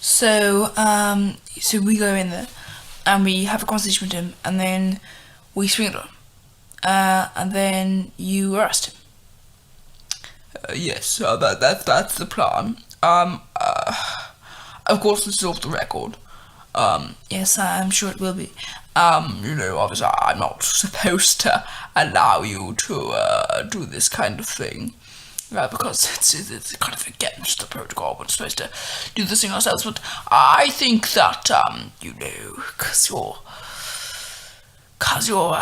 So we go in there and we have a conversation with him, and then we swing it on, and then you arrest him. Yes, that's the plan. Of course, this is off the record. Yes, I'm sure it will be. Obviously, I'm not supposed to allow you to do this kind of thing. Because it's kind of against the protocol. We're supposed to do this thing ourselves. But I think that, because you're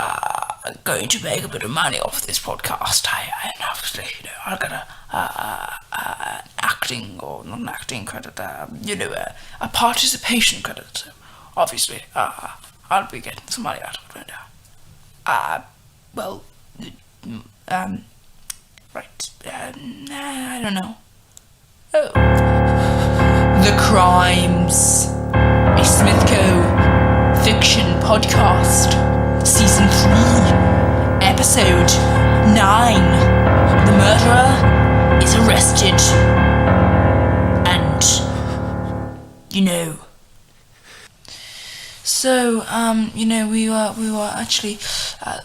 going to make a bit of money off this podcast, and obviously, I got an acting, or not an acting credit, a participation credit. So obviously, I'll be getting some money out of it. Right. I don't know. Oh. The Crimes, a Smithco fiction podcast, season 3, episode 9. The murderer is arrested. And, So,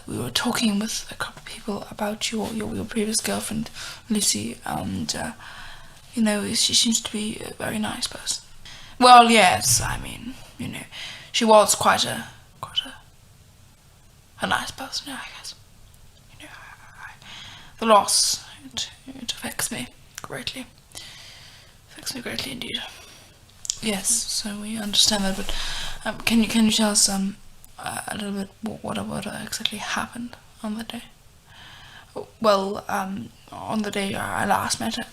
we were talking with a couple of people about your previous girlfriend, Lucy, and, she seems to be a very nice person. Well, yes, she was quite a nice person, I guess. The loss, it affects me greatly. Affects me greatly indeed. Yes, so we understand that, but can you tell us a little bit what exactly happened on that day? Well, on the day I last met her,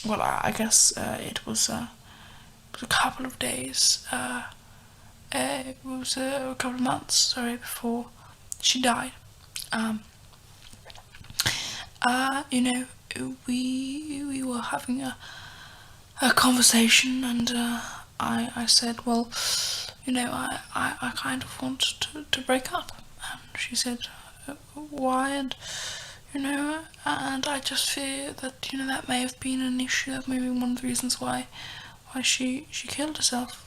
well, I guess it was a couple of days. It was a couple of months, before she died. We were having a conversation, and I said, well, I kind of want to break up. And she said, why? And, and I just fear that, that may have been an issue, that may be one of the reasons why she killed herself.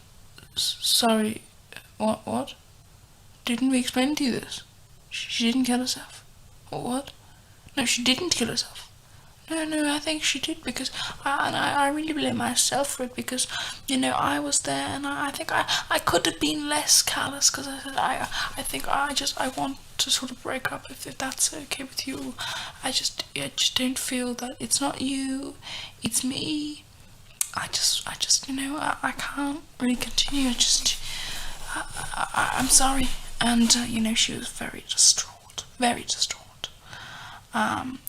Sorry, what? Didn't we explain to you this? She didn't kill herself. What? No, she didn't kill herself. No, I think she did, because I really blame myself for it, because, I was there, and I think I could have been less callous, because I said, I think I want to sort of break up, if that's okay with you. I just don't feel that it's not you, it's me. I just I can't really continue. I'm sorry. And, she was very distraught.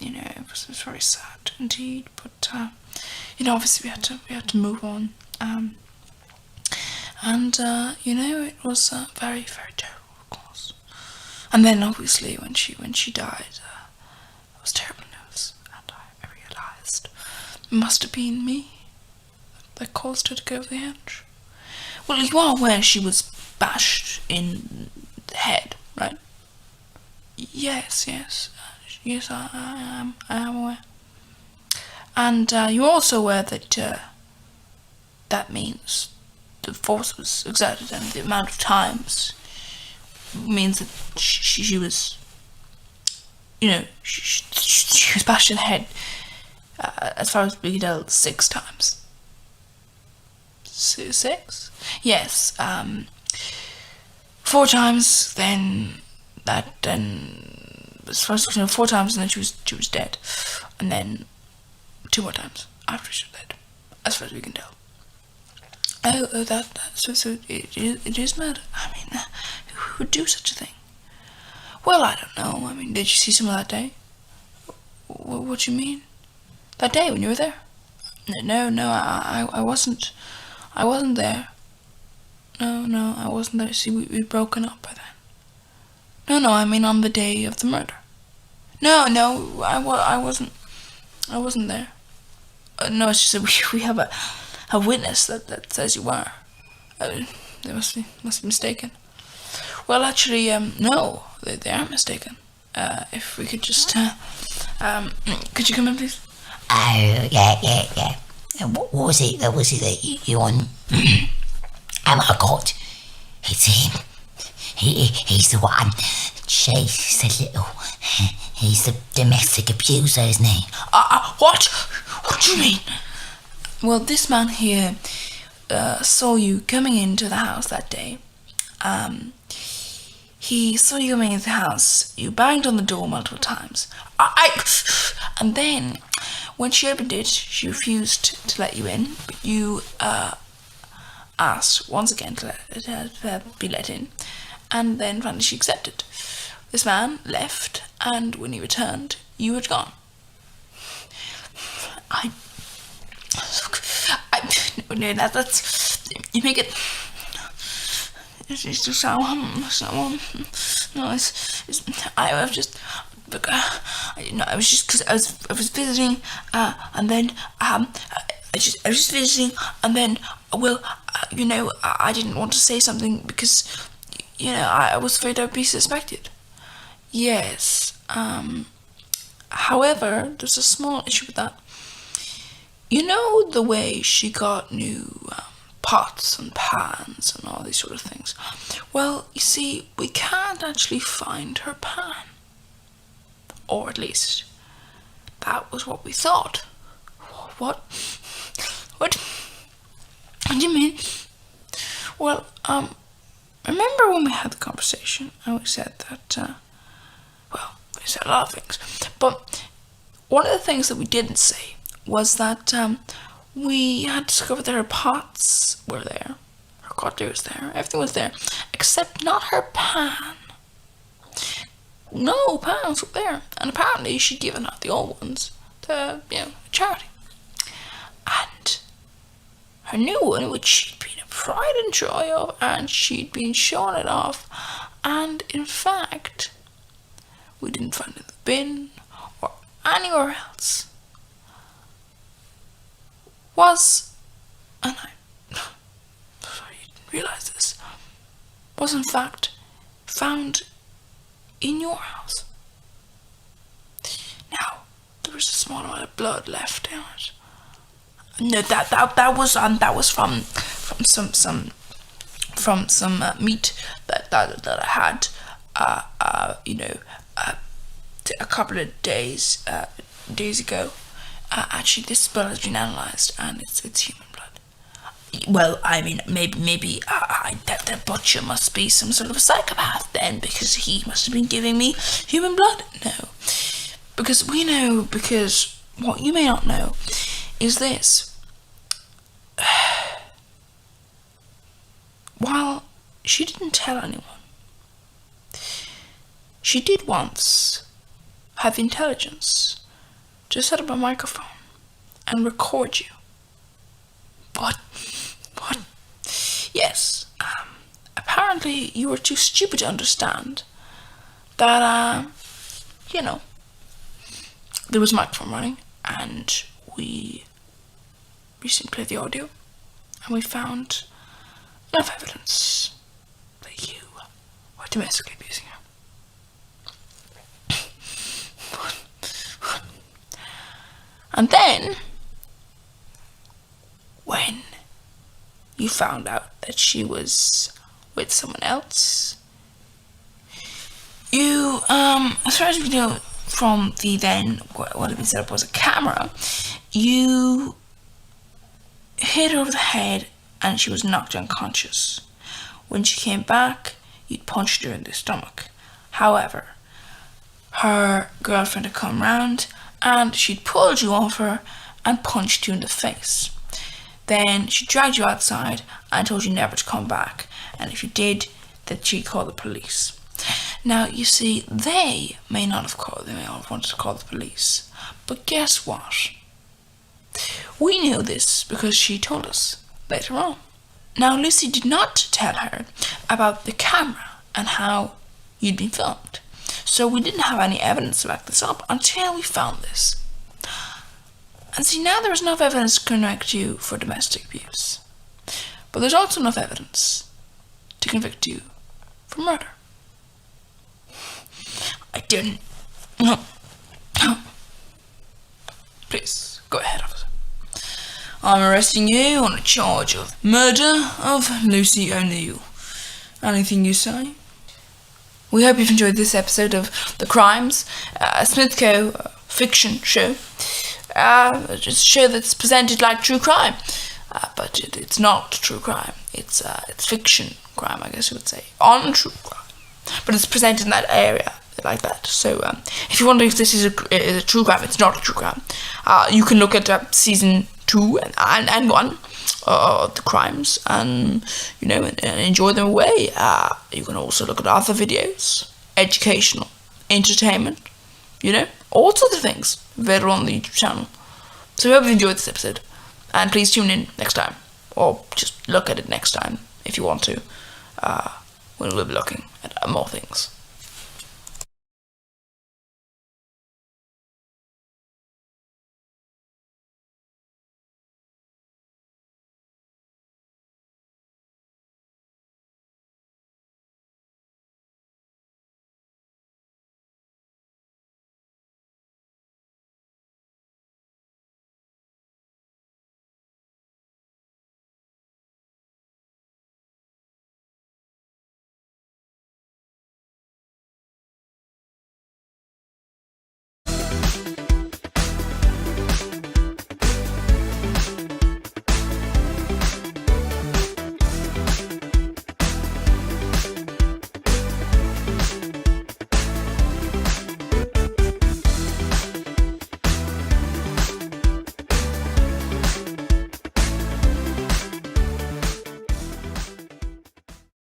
It was very sad indeed, but, obviously we had to move on. It was very, very terrible, of course. And then, obviously, when she died, I was terribly nervous, and I realised it must have been me that caused her to go over the edge. Well, you are aware she was bashed in the head, right? Yes, I am aware. And you're also aware that that means the force was exerted, and the amount of times means that she was, she was bashed in the head, as far as we can tell, 6 times. 6? Yes. 4 times, then as far as 4 times, and then she was dead, and then 2 more times after she was dead, as far as we can tell. So it is murder. Who would do such a thing? Well, I don't know. Did you see someone that day? What do you mean? That day when you were there? No, I wasn't. I wasn't there. No, I wasn't there. See, we'd broken up by then. No, on the day of the murder. No, I wasn't. I wasn't there. No, it's just we have a witness that says you were. They must be mistaken. Well, actually, no, they aren't mistaken. If we could just, could you come in, please? Oh, yeah. What was it that you want? Oh my God, it's him. He's the one. He's the domestic abuser, isn't he? What? What do you mean? Well, this man here saw you coming into the house that day. He saw you coming into the house. You banged on the door multiple times. And then, when she opened it, she refused to let you in. But you asked once again to be let in, and then finally she accepted. This man left, and when he returned, you had gone. No, that's you make it. It's just so no. I was just. I was just because I was visiting, and then I was just visiting, and then I didn't want to say something because I was afraid I'd be suspected. Yes. However, there's a small issue with that. You know the way she got new pots and pans and all these sort of things? Well, you see, we can't actually find her pan. Or at least, that was what we thought. What? What do you mean? Well, remember when we had the conversation and we said that, we said a lot of things, but one of the things that we didn't say was that we had discovered that her pots were there, her cutlery was there, everything was there, except not her pan. No pans were there, and apparently she'd given out the old ones to, charity. And her new one, which she'd been a pride and joy of, and she'd been showing it off, and in fact, we didn't find it in the bin or anywhere else, was, and sorry you didn't realise this, was in fact found in your house. Now, there was a small amount of blood left in it. No, that was from some meat that I had, a couple of days ago. Actually, this blood has been analysed, and it's human blood. Well, I mean, maybe that butcher must be some sort of a psychopath then, because he must have been giving me human blood. No, because what you may not know is this. While she didn't tell anyone, she did once have the intelligence to set up a microphone and record you. What? Yes. Apparently you were too stupid to understand that, there was a microphone running, and we recently played the audio, and we found enough evidence that you were domestically abusing her. And then, when you found out that she was with someone else, you, as far as we know from the then, what had been set up was a camera, you hit her over the head and she was knocked unconscious. When she came back, you'd punched her in the stomach. However, her girlfriend had come round and she'd pulled you off her and punched you in the face. Then she dragged you outside and told you never to come back, and if you did, that she'd call the police. Now, you see, they may not have wanted to call the police, but guess what? We knew this because she told us later on. Now, Lucy did not tell her about the camera and how you'd been filmed, so we didn't have any evidence to back this up until we found this. And see, now there is enough evidence to connect you for domestic abuse, but there's also enough evidence to convict you for murder. I didn't. No. Please, go ahead, officer. I'm arresting you on a charge of murder of Lucy O'Neill. Anything you say? We hope you've enjoyed this episode of The Crimes, a Smithco fiction show. It's a show that's presented like true crime, but it's not true crime. It's fiction crime, I guess you would say, on true crime. But it's presented in that area like that. So if you're wondering if this is a true crime, it's not a true crime. You can look at season 2 and 1 of The Crimes, and and enjoy them away. You can also look at other videos, educational, entertainment, all sorts of things available on the YouTube channel. So we hope you enjoyed this episode, and please tune in next time, or just look at it next time if you want to, when we'll be looking at more things.